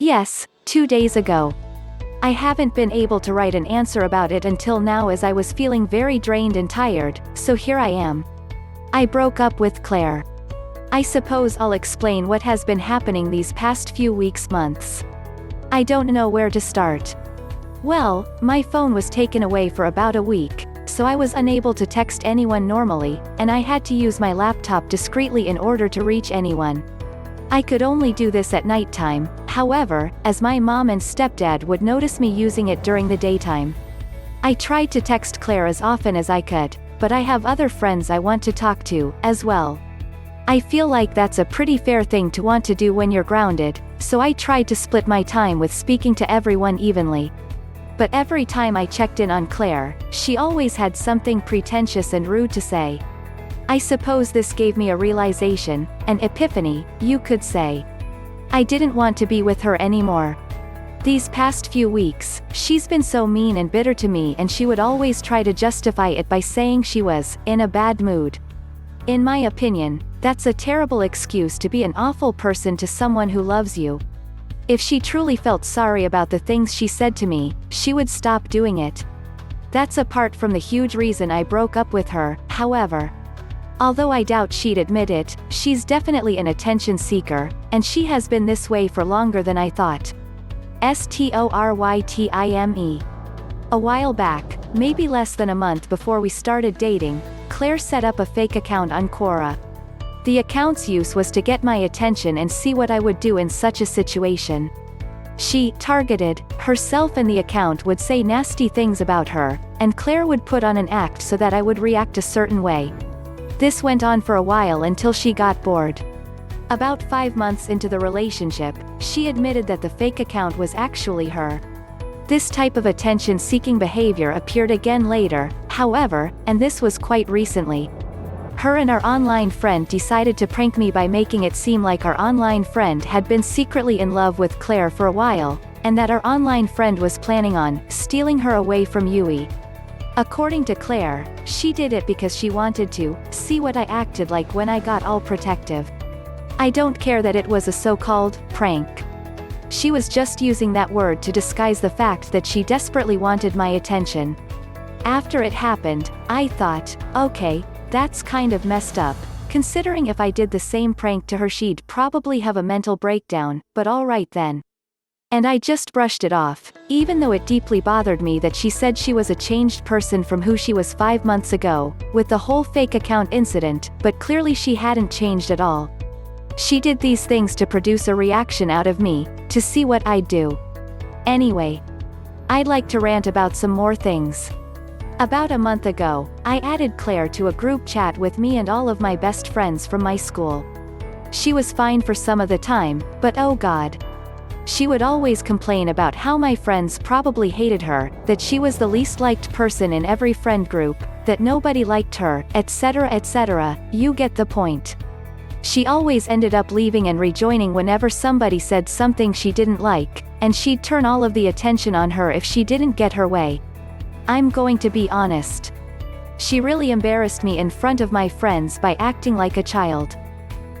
Yes, 2 days ago. I haven't been able to write an answer about it until now as I was feeling very drained and tired, so here I am. I broke up with Claire. I suppose I'll explain what has been happening these past few weeks, months. I don't know where to start. Well, my phone was taken away for about a week, so I was unable to text anyone normally, and I had to use my laptop discreetly in order to reach anyone. I could only do this at nighttime, however, as my mom and stepdad would notice me using it during the daytime. I tried to text Claire as often as I could, but I have other friends I want to talk to, as well. I feel like that's a pretty fair thing to want to do when you're grounded, so I tried to split my time with speaking to everyone evenly. But every time I checked in on Claire, she always had something pretentious and rude to say. I suppose this gave me a realization, an epiphany, you could say. I didn't want to be with her anymore. These past few weeks, she's been so mean and bitter to me, and she would always try to justify it by saying she was in a bad mood. In my opinion, that's a terrible excuse to be an awful person to someone who loves you. If she truly felt sorry about the things she said to me, she would stop doing it. That's apart from the huge reason I broke up with her, however. Although I doubt she'd admit it, she's definitely an attention seeker, and she has been this way for longer than I thought. Storytime. A while back, maybe less than a month before we started dating, Claire set up a fake account on Quora. The account's use was to get my attention and see what I would do in such a situation. She targeted herself, and the account would say nasty things about her, and Claire would put on an act so that I would react a certain way. This went on for a while until she got bored. About 5 months into the relationship, she admitted that the fake account was actually her. This type of attention-seeking behavior appeared again later, however, and this was quite recently. Her and our online friend decided to prank me by making it seem like our online friend had been secretly in love with Claire for a while, and that our online friend was planning on stealing her away from Yui. According to Claire, she did it because she wanted to see what I acted like when I got all protective. I don't care that it was a so-called prank. She was just using that word to disguise the fact that she desperately wanted my attention. After it happened, I thought, okay, that's kind of messed up, considering if I did the same prank to her she'd probably have a mental breakdown, but alright then. And I just brushed it off, even though it deeply bothered me that she said she was a changed person from who she was 5 months ago, with the whole fake account incident, but clearly she hadn't changed at all. She did these things to produce a reaction out of me, to see what I'd do. Anyway, I'd like to rant about some more things. About a month ago, I added Claire to a group chat with me and all of my best friends from my school. She was fine for some of the time, but oh god. She would always complain about how my friends probably hated her, that she was the least liked person in every friend group, that nobody liked her, etc., etc., you get the point. She always ended up leaving and rejoining whenever somebody said something she didn't like, and she'd turn all of the attention on her if she didn't get her way. I'm going to be honest. She really embarrassed me in front of my friends by acting like a child.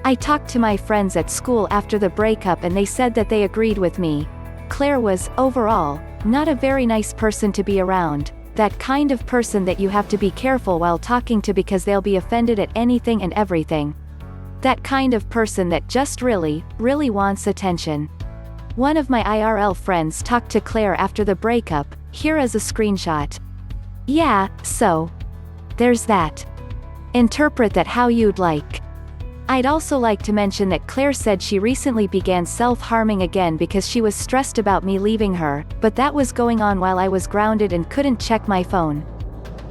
I talked to my friends at school after the breakup and they said that they agreed with me. Claire was, overall, not a very nice person to be around, that kind of person that you have to be careful while talking to because they'll be offended at anything and everything. That kind of person that just really, really wants attention. One of my IRL friends talked to Claire after the breakup, here is a screenshot. Yeah, so. There's that. Interpret that how you'd like. I'd also like to mention that Claire said she recently began self-harming again because she was stressed about me leaving her, but that was going on while I was grounded and couldn't check my phone.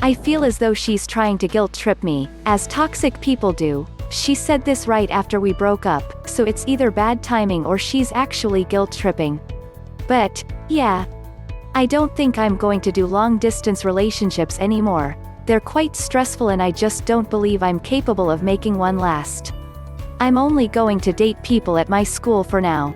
I feel as though she's trying to guilt-trip me, as toxic people do. She said this right after we broke up, so it's either bad timing or she's actually guilt-tripping. But, yeah. I don't think I'm going to do long-distance relationships anymore. They're quite stressful and I just don't believe I'm capable of making one last. I'm only going to date people at my school for now.